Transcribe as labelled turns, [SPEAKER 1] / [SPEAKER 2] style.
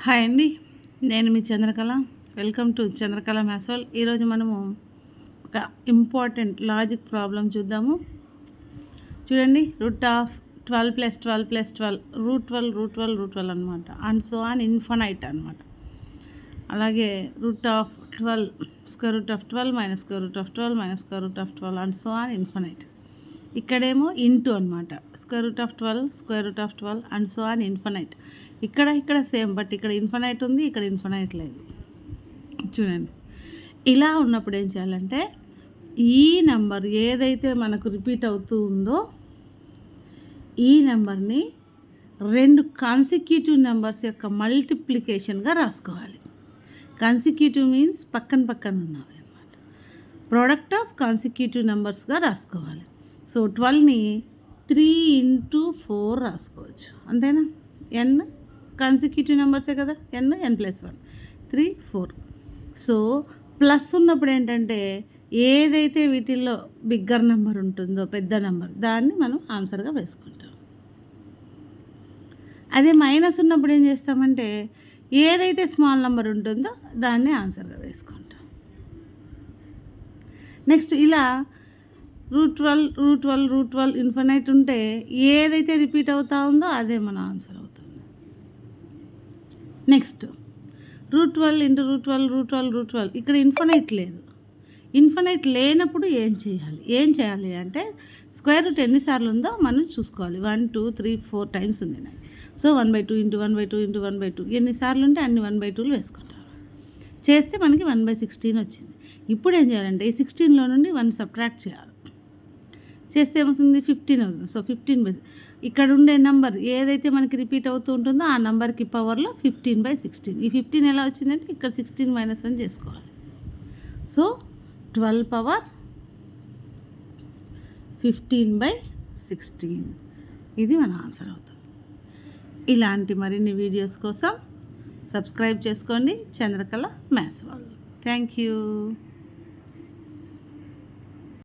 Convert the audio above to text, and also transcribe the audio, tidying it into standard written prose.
[SPEAKER 1] Hi అండి, నేను మీ Chandrakala. Welcome to Chandrakala maths world. ఈరోజు మనము ఒక ఇంపార్టెంట్ లాజిక్ ప్రాబ్లం చూద్దాము. చూడండి, రూట్ ఆఫ్ 12 + 12 + 12 రూట్ 12 అనమాట. అండ్ సో ఆన్ ఇన్ఫనైట్ అనమాట. అలాగే root of 12 square root of 12 minus square root of 12 minus square root of 12 and so on infinite. ఇక్కడేమో into అనమాట, square root of 12 square root of 12 and so on infinite. ఇక్కడ same, but ఇక్కడ infinite ఉంది, ఇక్కడ infinite లేదు. చూడండి, ఇలా ఉన్నప్పుడు ఏం చేయాలంటే ఈ నెంబర్ ఏదైతే మనకు రిపీట్ అవుతూ ఉందో ఈ నెంబర్ని రెండు కాన్సిక్యూటివ్ నెంబర్స్ యొక్క మల్టిప్లికేషన్గా రాసుకోవాలి. కాన్సిక్యూటివ్ మీన్స్ పక్కన ఉన్నవి అన్నమాట. ప్రోడక్ట్ ఆఫ్ కాన్సిక్యూటివ్ నెంబర్స్గా రాసుకోవాలి. సో 12ని 3 × 4 రాసుకోవచ్చు, అంతేనా? n కాన్సిక్యూటివ్ నెంబర్సే కదా, n+1 3 4. సో ప్లస్ ఉన్నప్పుడు ఏంటంటే ఏదైతే వీటిల్లో బిగ్గర్ నెంబర్ ఉంటుందో, పెద్ద నెంబర్, దాన్ని మనం ఆన్సర్గా వేసుకుంటాం. అదే మైనస్ ఉన్నప్పుడు ఏం చేస్తామంటే ఏదైతే స్మాల్ నెంబర్ ఉంటుందో దాన్ని ఆన్సర్గా వేసుకుంటాం. నెక్స్ట్ ఇలా రూట్ 12 ఇన్ఫినైట్ ఉంటే ఏదైతే రిపీట్ అవుతా ఉందో అదే మన ఆన్సర్ అవుతుంది. నెక్స్ట్ రూట్ 12 × రూట్ 12 ఇక్కడ ఇన్ఫినైట్ లేదు. ఇన్ఫినైట్ లేనప్పుడు ఏం చేయాలి అంటే స్క్వేర్ రూట్ ఎన్నిసార్లు ఉందో మనం చూసుకోవాలి. 1 2 3 4 టైమ్స్ ఉంది నాకు. సో 1/2 × 1/2 × 1/2 ఎన్నిసార్లు ఉంటే అన్ని 1/2లు వేసుకుంటాం. చేస్తే మనకి 1/16 వచ్చింది. ఇప్పుడు ఏం చేయాలంటే ఈ 16లో నుండి 1 సబ్ట్రాక్ట్ చేయాలి. చేస్తే ఏమవుతుంది? 15 అవుతుంది. సో 15 ఇక్కడ ఉండే నెంబర్ ఏదైతే మనకి రిపీట్ అవుతూ ఉంటుందో ఆ నెంబర్కి పవర్లో 15/16. ఈ 15 ఎలా వచ్చిందంటే ఇక్కడ 16 - 1 చేసుకోవాలి. సో 12 పవర్ 15/16 ఇది మన ఆన్సర్ అవుతుంది. ఇలాంటి మరిన్ని వీడియోస్ కోసం సబ్స్క్రైబ్ చేసుకోండి Chandrakala maths world. Thank you.